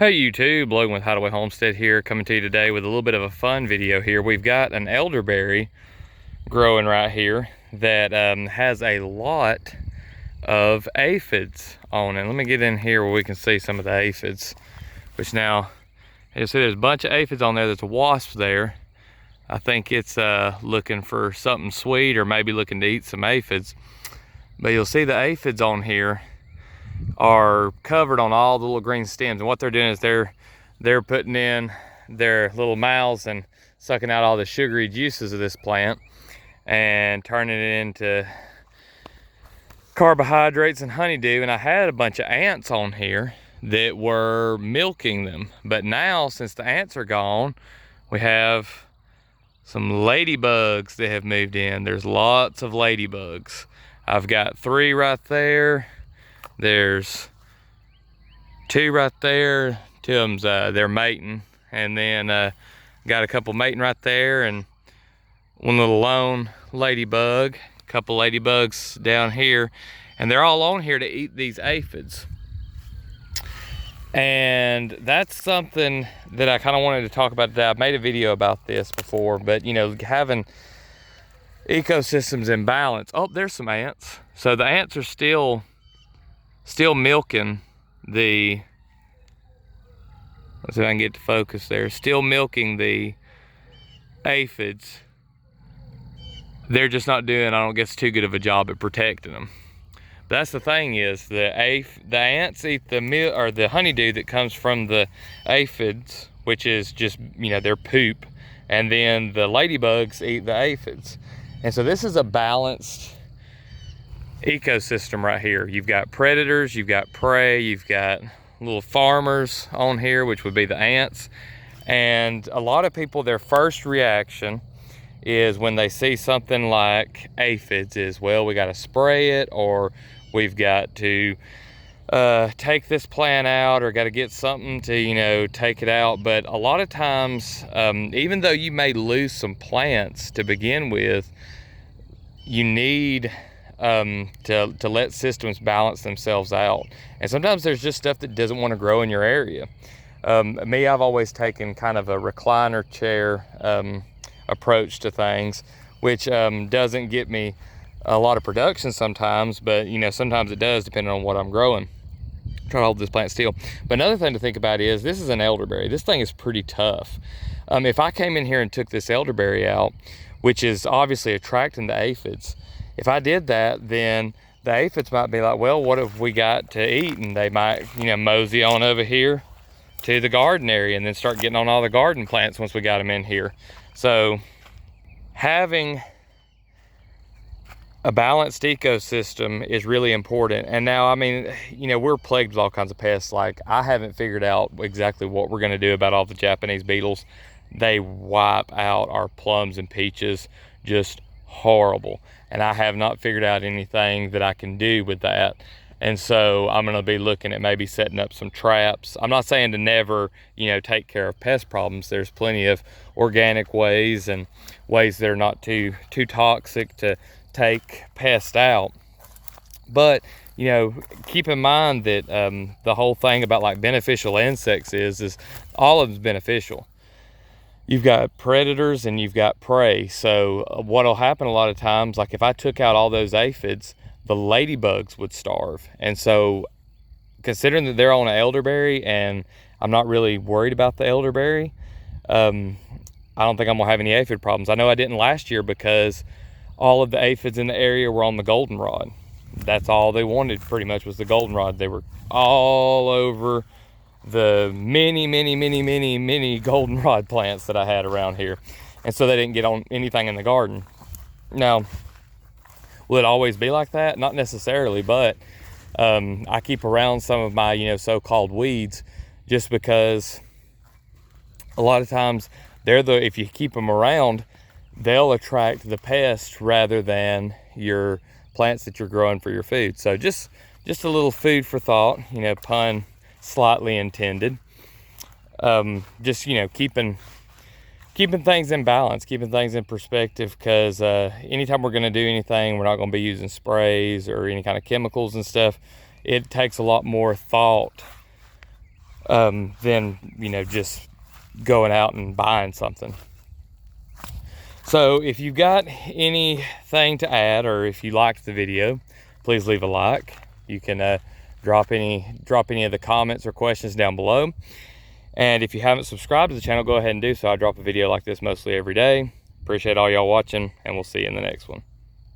Hey YouTube, Logan with Hideaway Homestead here, coming to you today with a little bit of a fun video here. We've got an elderberry growing right here that has a lot of aphids on it. Let me get in here where we can see some of the aphids, which now, you'll see there's a bunch of aphids on there. There's a wasp there. I think it's looking for something sweet or maybe looking to eat some aphids. But you'll see the aphids on here are covered on all the little green stems, and what they're doing is they're putting in their little mouths and sucking out all the sugary juices of this plant and turning it into carbohydrates and honeydew. And I had a bunch of ants on here that were milking them, but now since the ants are gone, we have some ladybugs that have moved in. There's lots of ladybugs. I've got 3 right there. There's 2 right there. 2 of them's they're mating, and then got a couple mating right there, and one little lone ladybug, a couple ladybugs down here, and they're all on here to eat these aphids. And that's something that I kind of wanted to talk about today. I've made a video about this before, but you know, having ecosystems in balance. Oh, there's some ants. So the ants are still milking the, let's see if I can get to focus there, still milking the aphids. They're just not doing, I don't guess, too good of a job at protecting them. But that's the thing, is the ants eat the honeydew that comes from the aphids, which is just, you know, their poop, and then the ladybugs eat the aphids. And so this is a balanced ecosystem right here. You've got predators, you've got prey, you've got little farmers on here, which would be the ants. And a lot of people, their first reaction is when they see something like aphids is, well, we got to spray it, or we've got to take this plant out, or got to get something to, you know, take it out. But a lot of times, even though you may lose some plants to begin with, you need to let systems balance themselves out. And sometimes there's just stuff that doesn't want to grow in your area. Me, I've always taken kind of a recliner chair approach to things, which doesn't get me a lot of production sometimes, but you know, sometimes it does, depending on what I'm growing. Try to hold this plant still. But another thing to think about is, this is an elderberry. This thing is pretty tough. If I came in here and took this elderberry out, which is obviously attracting the aphids, if I did that, then the aphids might be like, well, what have we got to eat? And they might, you know, mosey on over here to the garden area and then start getting on all the garden plants once we got them in here. So having a balanced ecosystem is really important. And now, I mean, you know, we're plagued with all kinds of pests. Like, I haven't figured out exactly what we're going to do about all the Japanese beetles. They wipe out our plums and peaches, just horrible. And I have not figured out anything that I can do with that. And so I'm going to be looking at maybe setting up some traps. I'm not saying to never, you know, take care of pest problems. There's plenty of organic ways and ways that are not too toxic to take pests out. But, you know, keep in mind that the whole thing about like beneficial insects is all of them's beneficial. You've got predators and you've got prey. So what'll happen a lot of times, like if I took out all those aphids, the ladybugs would starve. And so, considering that they're on an elderberry and I'm not really worried about the elderberry, I don't think I'm gonna have any aphid problems. I know I didn't last year because all of the aphids in the area were on the goldenrod. That's all they wanted pretty much, was the goldenrod. They were all over the many goldenrod plants that I had around here. And so they didn't get on anything in the garden. Now, will it always be like that? Not necessarily, but I keep around some of my, you know, so-called weeds, just because a lot of times if you keep them around, they'll attract the pest rather than your plants that you're growing for your food. So just a little food for thought, you know, pun slightly intended. Just, you know, keeping things in balance, keeping things in perspective, because anytime we're going to do anything, we're not going to be using sprays or any kind of chemicals and stuff. It takes a lot more thought than, you know, just going out and buying something. So if you've got anything to add, or if you liked the video, please leave a like. You can drop any of the comments or questions down below. And if you haven't subscribed to the channel, go ahead and do so. I drop a video like this mostly every day. Appreciate all y'all watching, and we'll see you in the next one.